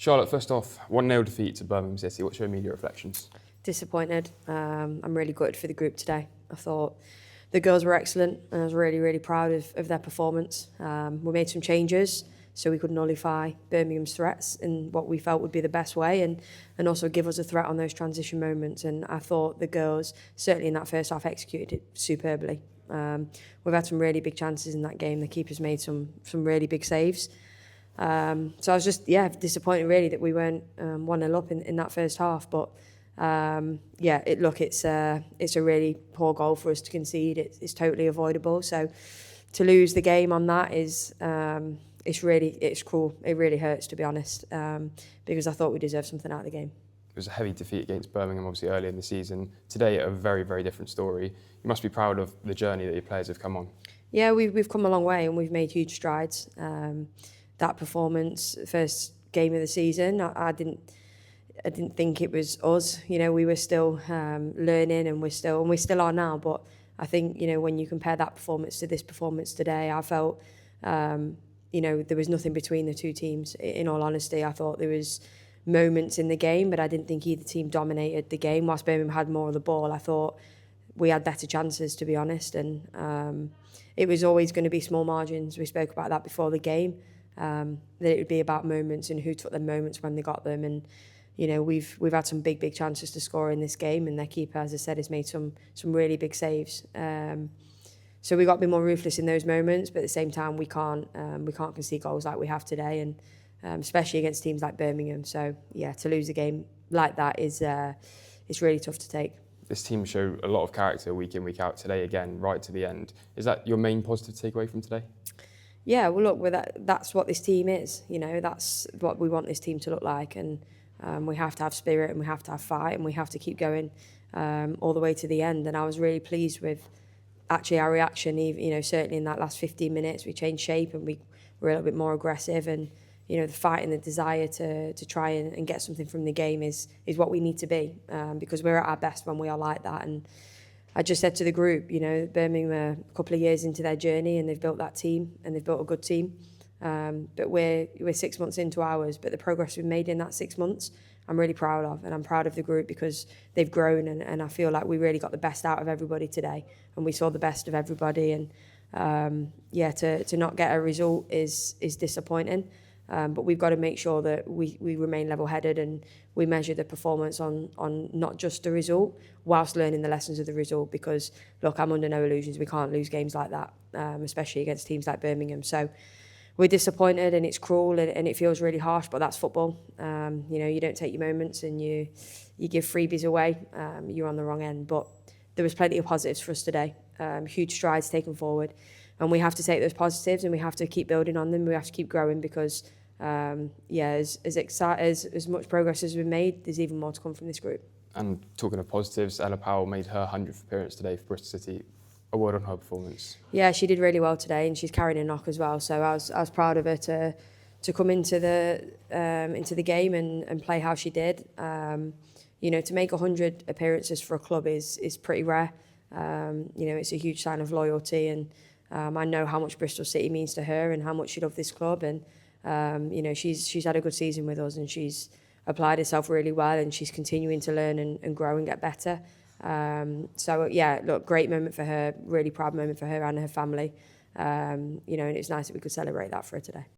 Charlotte, first off, 1-0 defeat to Birmingham City. What's your immediate reflections? Disappointed. I'm really gutted for the group today. I thought the girls were excellent and I was really, really proud of their performance. We made some changes so we could nullify Birmingham's threats in what we felt would be the best way and also give us a threat on those transition moments. And I thought the girls, certainly in that first half, executed it superbly. We've had some really big chances in that game. The keeper's made some really big saves. So I was just, disappointed really that we weren't 1-0 up in that first half. But it's a really poor goal for us to concede. It's totally avoidable. So to lose the game on that is it's cruel. It really hurts, to be honest, because I thought we deserved something out of the game. It was a heavy defeat against Birmingham, obviously, earlier in the season. Today, a very, very different story. You must be proud of the journey that your players have come on. Yeah, we've come a long way and we've made huge strides. That performance, first game of the season, I didn't think it was us. You know, we were still learning and we still are now. But I think, you know, when you compare that performance to this performance today, I felt, there was nothing between the two teams. In all honesty, I thought there was moments in the game, but I didn't think either team dominated the game. Whilst Birmingham had more of the ball, I thought we had better chances, to be honest. And it was always going to be small margins. We spoke about that before the game, that it would be about moments and who took the moments when they got them. And you know, we've had some big chances to score in this game, and their keeper, as I said, has made some really big saves. So we got to be more ruthless in those moments, but at the same time, we can't concede goals like we have today, and especially against teams like Birmingham. So yeah, to lose a game like that is it's really tough to take. This team showed a lot of character week in, week out. Today again, right to the end. Is that your main positive takeaway from today? Yeah, well, look, that's what this team is. You know, that's what we want this team to look like, and we have to have spirit, and we have to have fight, and we have to keep going all the way to the end. And I was really pleased with actually our reaction. You know, certainly in that last 15 minutes, we changed shape and we were a little bit more aggressive. And you know, the fight and the desire to try and get something from the game is what we need to be, because we're at our best when we are like that. And I just said to the group, you know, Birmingham are a couple of years into their journey and they've built that team and they've built a good team. But we're 6 months into ours, but the progress we've made in that 6 months, I'm really proud of. And I'm proud of the group because they've grown, and I feel like we really got the best out of everybody today. And we saw the best of everybody. And to not get a result is disappointing. But we've got to make sure that we remain level-headed and we measure the performance on not just the result, whilst learning the lessons of the result. Because, look, I'm under no illusions. We can't lose games like that, especially against teams like Birmingham. So we're disappointed, and it's cruel, and it feels really harsh, but that's football. You know, you don't take your moments and you give freebies away. You're on the wrong end. But there was plenty of positives for us today. Huge strides taken forward. And we have to take those positives and we have to keep building on them. We have to keep growing because, as much progress as we've made, there's even more to come from this group. And talking of positives, Ella Powell made her 100th appearance today for Bristol City. A word on her performance. Yeah, she did really well today, and she's carrying a knock as well. So I was proud of her to come into the game and play how she did. You know, to make 100 appearances for a club is pretty rare. You know, it's a huge sign of loyalty, and I know how much Bristol City means to her and how much she loves this club. And you know, she's had a good season with us, and she's applied herself really well, and she's continuing to learn and grow and get better. Look, great moment for her, really proud moment for her and her family. You know, and it's nice that we could celebrate that for her today.